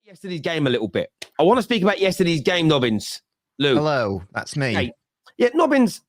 yesterday's game a little bit. I want to speak about yesterday's game, Nobbins. Lou. Hello, that's me. Hey. Yeah, Nobbins,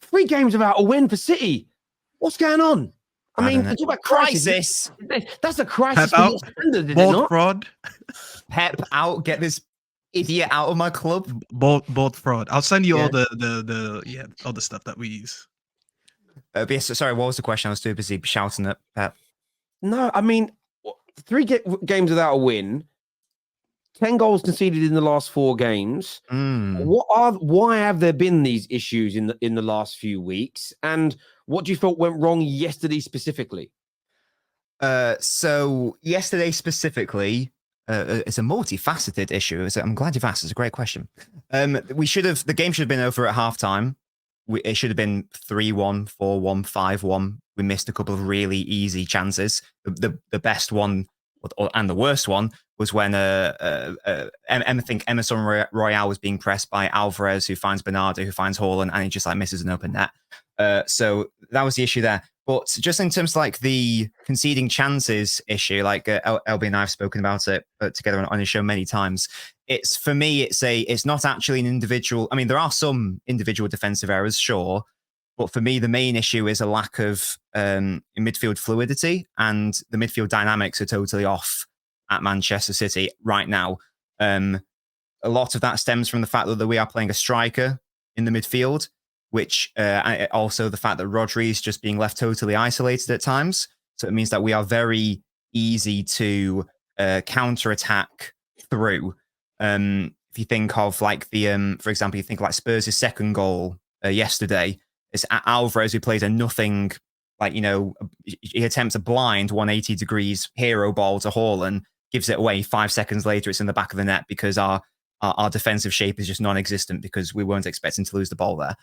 3 games without a win for City. What's going on? I mean, talk about crisis. That's a crisis for your standards, is it not? Fraud. Pep out. Get this idiot out of my club. Both fraud. I'll send you all the other stuff that we use. Sorry, what was the question? I was too busy shouting at Pep. No, I mean, 3 games without a win, 10 goals conceded in the last 4 games. Why have there been these issues in the last few weeks? And what do you feel went wrong yesterday specifically? So yesterday specifically, it's a multifaceted issue. I'm glad you've asked. It's a great question. The game should have been over at halftime. It should have been 3-1, 4-1, 5-1. We missed a couple of really easy chances. The best one and the worst one was when I think Emerson Royale was being pressed by Alvarez, who finds Bernardo, who finds Haaland, and he just misses an open net. So that was the issue there. But just in terms of the conceding chances issue, LB and I have spoken about it together on his show many times. For me, it's not actually an individual. I mean, there are some individual defensive errors, sure. But for me, the main issue is a lack of midfield fluidity, and the midfield dynamics are totally off at Manchester City right now. A lot of that stems from the fact that we are playing a striker in the midfield, which also the fact that Rodri is just being left totally isolated at times. So it means that we are very easy to counter-attack through. If you think of for example, you think Spurs' second goal yesterday, it's Alvarez who plays a nothing, he attempts a blind 180 degrees hero ball to Haaland, gives it away. 5 seconds later, it's in the back of the net because our defensive shape is just non-existent because we weren't expecting to lose the ball there.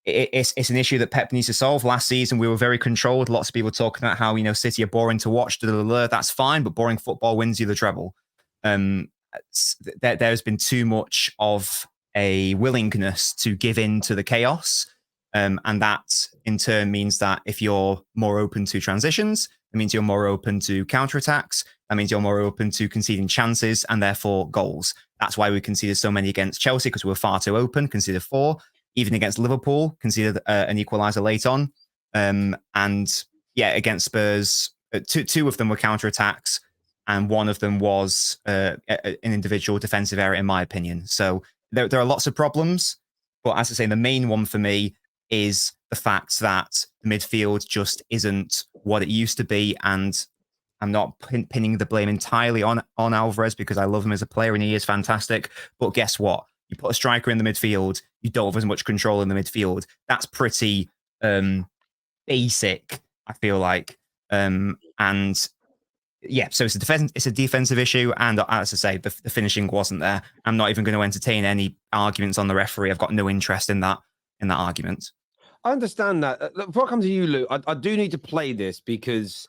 It's an issue that Pep needs to solve. Last season, we were very controlled. Lots of people talking about how, City are boring to watch. That's fine, but boring football wins you the treble. There's been too much of a willingness to give in to the chaos. And that in turn means that if you're more open to transitions, it means you're more open to counterattacks. That means you're more open to conceding chances and therefore goals. That's why we conceded so many against Chelsea, because we were far too open, conceded 4. Even against Liverpool, conceded an equaliser late on. Against Spurs, 2 of them were counterattacks, and 1 of them was an individual defensive error, in my opinion. So there are lots of problems, but as I say, the main one for me is the fact that the midfield just isn't what it used to be, and I'm not pinning the blame entirely on Alvarez, because I love him as a player and he is fantastic. But guess what? You put a striker in the midfield, you don't have as much control in the midfield. That's pretty basic, I feel like. So it's a defensive issue, and as I say, the finishing wasn't there. I'm not even going to entertain any arguments on the referee. I've got no interest in that argument. I understand that. Before I come to you, Lou, I do need to play this because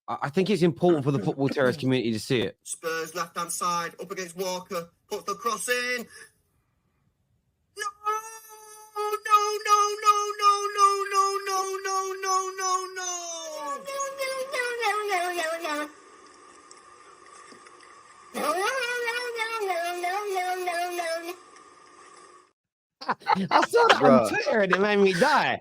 I think it's important for the Football Terrace community to see it. Spurs left-hand side, up against Walker, puts the cross in. No! I saw that on Twitter and it made me die.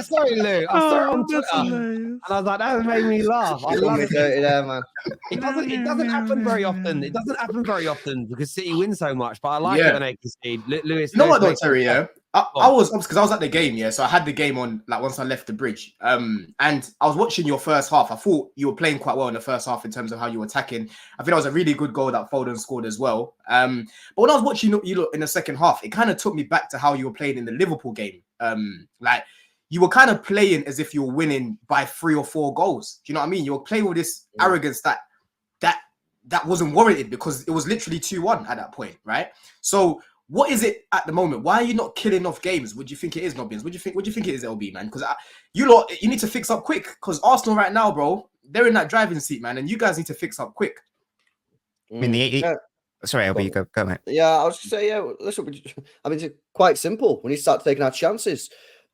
Sorry, Lou. I saw it on Twitter and I was like, that made me laugh. I love it. There, man. It doesn't happen very often. It doesn't happen very often because City wins so much. But I like it when they concede. Lewis, you know what, though, Terry? Yeah, I was because I was at the game. Yeah, so I had the game on once I left the bridge. And I was watching your first half. I thought you were playing quite well in the first half in terms of how you were attacking. I think that was a really good goal that Foden scored as well. But when I was watching you look in the second half, it kind of took me back to how you were playing in the Liverpool game. You were kind of playing as if you were winning by 3 or 4 goals. Do you know what I mean? You were playing with this arrogance that wasn't warranted because it was literally 2-1 at that point, right? So what is it at the moment? Why are you not killing off games? What do you think it is, Nobbins? What do you think it is, LB, man? Because you need to fix up quick. Because Arsenal right now, bro, they're in that driving seat, man, and you guys need to fix up quick. I mean, sorry, LB, go mate. Yeah, I was just saying, listen, it's quite simple. We need to start taking our chances.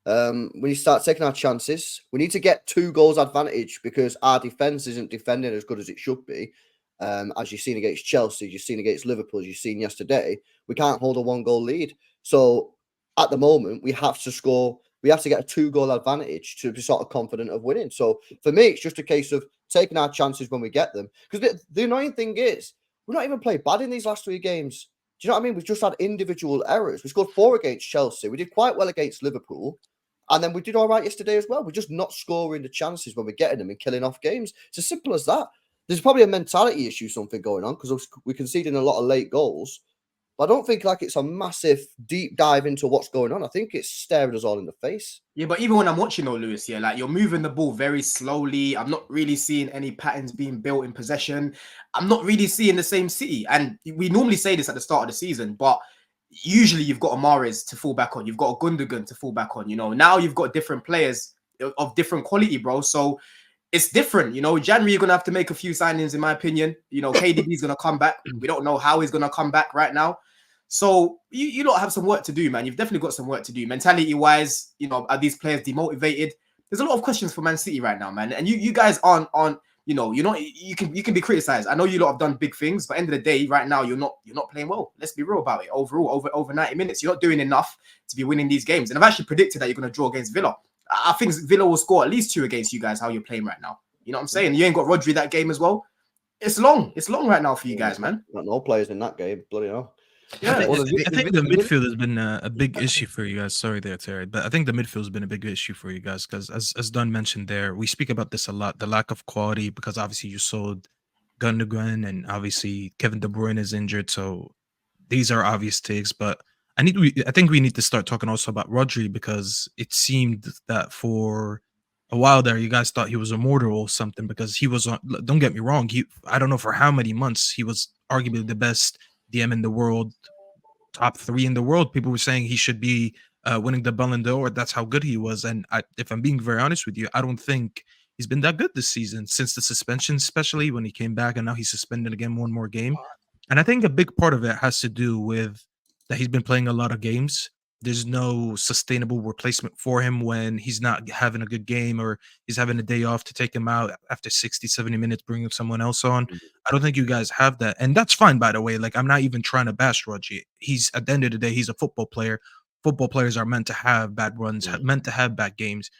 We need to start taking our chances. We need to get 2 goals advantage because our defense isn't defending as good as it should be. as you've seen against Chelsea, you've seen against Liverpool, you've seen yesterday, we can't hold a 1-goal lead. So at the moment, we have to score. We have to get a 2-goal advantage to be sort of confident of winning. So for me, it's just a case of taking our chances when we get them. Because the annoying thing is, we're not even played bad in these last 3 games. Do you know what I mean? We've just had individual errors. We scored 4 against Chelsea. We did quite well against Liverpool. And then we did all right yesterday as well. We're just not scoring the chances when we're getting them and killing off games. It's as simple as that. There's probably a mentality issue, something going on, because we're conceding a lot of late goals. But I don't think like it's a massive deep dive into what's going on. I think it's staring us all in the face. Yeah, but even when I'm watching though, Lewis, yeah, like you're moving the ball very slowly. I'm not really seeing any patterns being built in possession. I'm not really seeing the same City. And we normally say this at the start of the season, but usually you've got a Mahrez to fall back on. You've got a Gundogan to fall back on. You know, now you've got different players of different quality, bro. So it's different. You know, January, you're going to have to make a few signings, in my opinion. You know, KDB's going to come back. We don't know how he's going to come back right now. So you don't have some work to do, man. You've definitely got some work to do. Mentality-wise, you know, are these players demotivated? There's a lot of questions for Man City right now, man. And you guys aren't, you know, you can be criticized. I know you lot have done big things, but at the end of the day, right now, you're not playing well. Let's be real about it. Overall, over 90 minutes, you're not doing enough to be winning these games. And I've actually predicted that you're going to draw against Villa. I think Villa will score at least 2 against you guys, how you're playing right now. You know what I'm saying? You ain't got Rodri that game as well. It's long right now for you guys, man. Got no players in that game. Bloody hell. Yeah, I think the midfield has been a big issue for you guys. Sorry there, Terry, but I think the midfield has been a big issue for you guys because, as Dunn mentioned there, we speak about this a lot, the lack of quality, because obviously you sold Gundogan and obviously Kevin De Bruyne is injured, so these are obvious takes. But I think we need to start talking also about Rodri, because it seemed that for a while there, you guys thought he was immortal or something, because he was on. Don't get me wrong, I don't know for how many months he was arguably the best DM in the world, top 3 in the world. People were saying he should be winning the Ballon d'Or. That's how good he was. And if I'm being very honest with you, I don't think he's been that good this season since the suspension, especially when he came back, and now he's suspended again 1 more game. And I think a big part of it has to do with that he's been playing a lot of games. There's no sustainable replacement for him when he's not having a good game or he's having a day off to take him out after 60, 70 minutes, bringing someone else on. I don't think you guys have that. And that's fine, by the way. Like, I'm not even trying to bash Rodri. He's, at the end of the day, he's a football player. Football players are meant to have bad runs, meant to have bad games.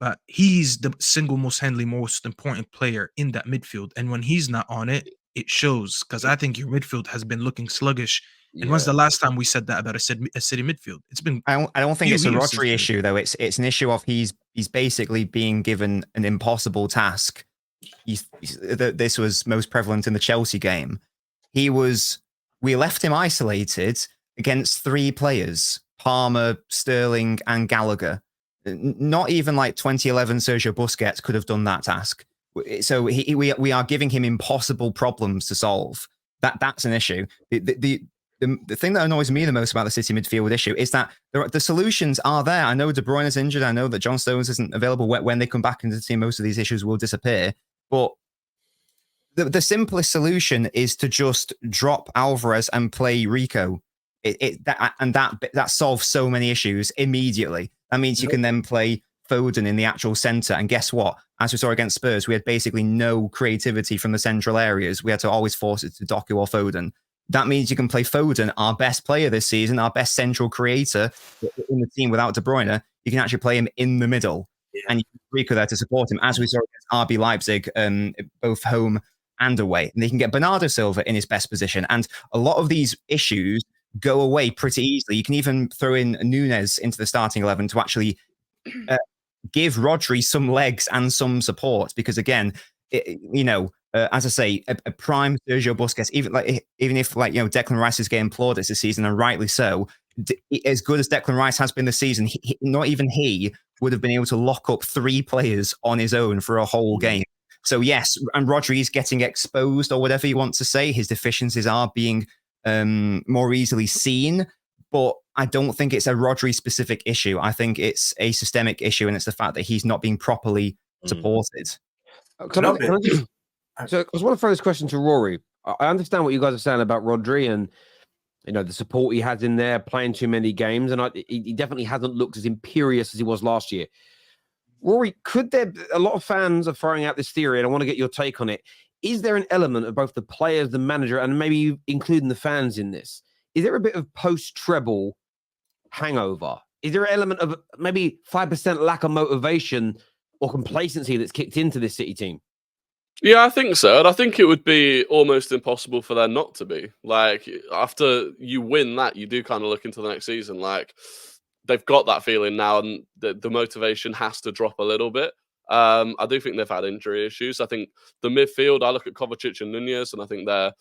But he's the single most important player in that midfield. And when he's not on it, it shows, because I think your midfield has been looking sluggish. And when's the last time we said that about a City midfield? It's been. I don't think it's a Rodri issue, though. It's an issue of he's basically being given an impossible task. This was most prevalent in the Chelsea game. We left him isolated against 3 players: Palmer, Sterling, and Gallagher. Not even like 2011 Sergio Busquets could have done that task. So we are giving him impossible problems to solve. That's an issue. The thing that annoys me the most about the City midfield issue is that the solutions are there. I know De Bruyne is injured. I know that John Stones isn't available. When they come back into the team, most of these issues will disappear. But the simplest solution is to just drop Alvarez and play Rico. That solves so many issues immediately. That means you can then play Foden in the actual centre. And guess what? As we saw against Spurs, we had basically no creativity from the central areas. We had to always force it to Doku or Foden. That means you can play Foden, our best player this season, our best central creator in the team without De Bruyne. You can actually play him in the middle. And you can Rico there to support him, as we saw against RB Leipzig, both home and away. And they can get Bernardo Silva in his best position. And a lot of these issues go away pretty easily. You can even throw in Núñez into the starting 11 to actually give Rodri some legs and some support. Because again, as I say, a prime Sergio Busquets, even if Declan Rice is getting plaudits this season, and rightly so, as good as Declan Rice has been this season, not even he would have been able to lock up 3 players on his own for a whole game. So yes, and Rodri is getting exposed, or whatever you want to say. His deficiencies are being more easily seen, but I don't think it's a Rodri specific issue. I think it's a systemic issue, and it's the fact that he's not being properly supported. So I just want to throw this question to Rory. I understand what you guys are saying about Rodri and the support he has in there, playing too many games, and he definitely hasn't looked as imperious as he was last year. Rory, could there? A lot of fans are throwing out this theory, and I want to get your take on it. is there an element of both the players, the manager, and maybe including the fans in this? Is there a bit of post-treble hangover? Is there an element of maybe 5% lack of motivation or complacency that's kicked into this City team? Yeah, I think so. And I think it would be almost impossible for there not to be. Like, after you win that, you do kind of look into the next season. Like, they've got that feeling now, and the motivation has to drop a little bit. I do think they've had injury issues. I think the midfield, I look at Kovacic and Nunez, and I think they're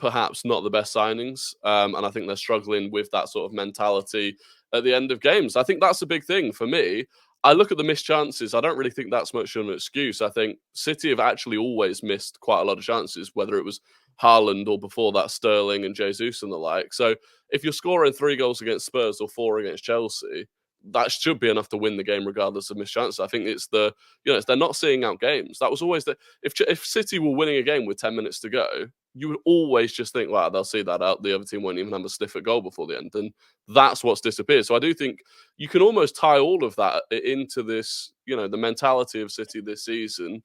perhaps not the best signings. And I think they're struggling with that sort of mentality at the end of games. I think that's a big thing for me. I look at the missed chances. I don't really think that's much of an excuse. I think City have actually always missed quite a lot of chances, whether it was Haaland or before that Sterling and Jesus and the like. So if you're scoring 3 goals against Spurs or 4 against Chelsea, that should be enough to win the game regardless of missed chances. I think it's they're not seeing out games. That was always if City were winning a game with 10 minutes to go, you would always just think, wow, they'll see that out. The other team won't even have a sniff at goal before the end. And that's what's disappeared. So I do think you can almost tie all of that into this, the mentality of City this season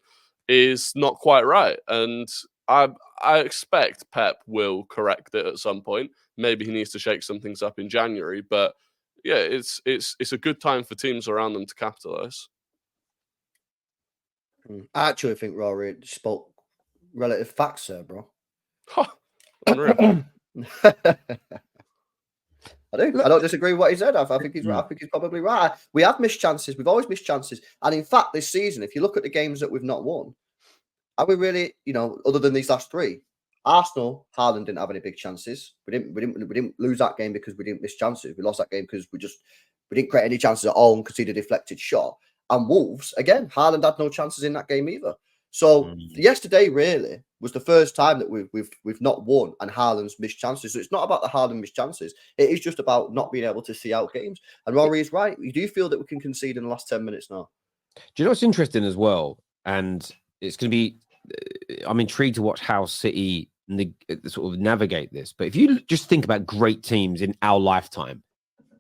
is not quite right. And I expect Pep will correct it at some point. Maybe he needs to shake some things up in January, but yeah, it's a good time for teams around them to capitalize. I actually think Rory spoke relative facts there, bro. Unreal. I do. I don't disagree with what he said. I think he's right. I think he's probably right. We have missed chances. We've always missed chances. And in fact, this season, if you look at the games that we've not won, are we really, other than these last 3? Arsenal, Haaland didn't have any big chances. We didn't lose that game because we didn't miss chances. We lost that game because we didn't create any chances at all and conceded a deflected shot. And Wolves, again, Haaland had no chances in that game either. So yesterday really was the first time that we've not won and Haaland's missed chances. So it's not about the Haaland missed chances. It is just about not being able to see out games. And Rory is right. We do feel that we can concede in the last 10 minutes now. Do you know what's interesting as well? And it's going to be, I'm intrigued to watch how City sort of navigate this. But if you just think about great teams in our lifetime,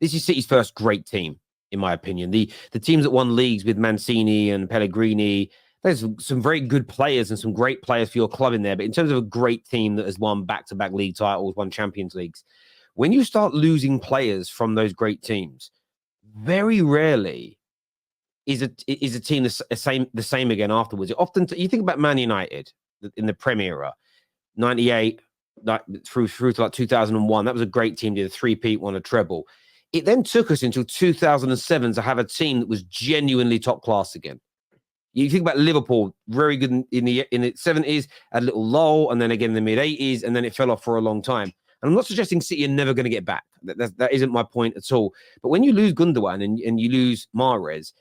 this is City's first great team, in my opinion. The teams that won leagues with Mancini and Pellegrini, there's some very good players and some great players for your club in there. But in terms of a great team that has won back-to-back league titles, won Champions Leagues, when you start losing players from those great teams, very rarely is a team the same again afterwards. Often you think about Man United in the Premier era, 98 through to like 2001. That was a great team. Did a 3-peat, won a treble. It then took us until 2007 to have a team that was genuinely top class again. You think about Liverpool, very good in the 70s, had a little lull, and then again in the mid 80s, and then it fell off for a long time. And I'm not suggesting City are never going to get back. That isn't my point at all. But when you lose Gundogan and you lose Mahrez,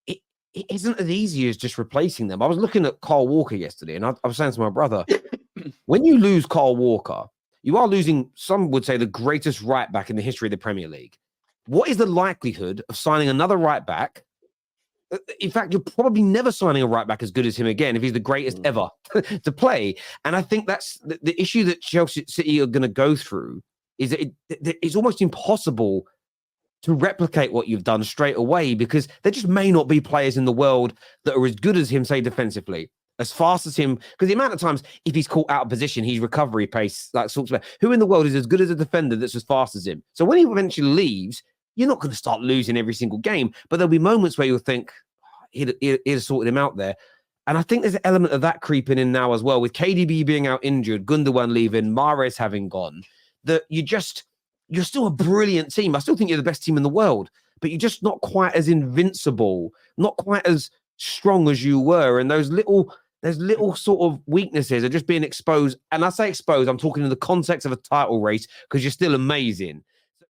it isn't as easy as just replacing them. I was looking at Kyle Walker yesterday, and I was saying to my brother, when you lose Kyle Walker, you are losing, some would say, the greatest right back in the history of the Premier League. What is the likelihood of signing another right back? In fact, you're probably never signing a right back as good as him again if he's the greatest ever to play. And I think that's the issue that Chelsea City are going to go through is that it's almost impossible to replicate what you've done straight away because there just may not be players in the world that are as good as him, say, defensively, as fast as him. Because the amount of times if he's caught out of position, his recovery pace, like sorts of, who in the world is as good as a defender that's as fast as him? So when he eventually leaves, you're not going to start losing every single game, but there'll be moments where you'll think, he'd sorted him out there. And I think there's an element of that creeping in now as well, with KDB being out injured, Gundogan leaving, Mahrez having gone, that you're still a brilliant team. I still think you're the best team in the world, but you're just not quite as invincible, not quite as strong as you were. And those little sort of weaknesses are just being exposed. And I say exposed, I'm talking in the context of a title race because you're still amazing.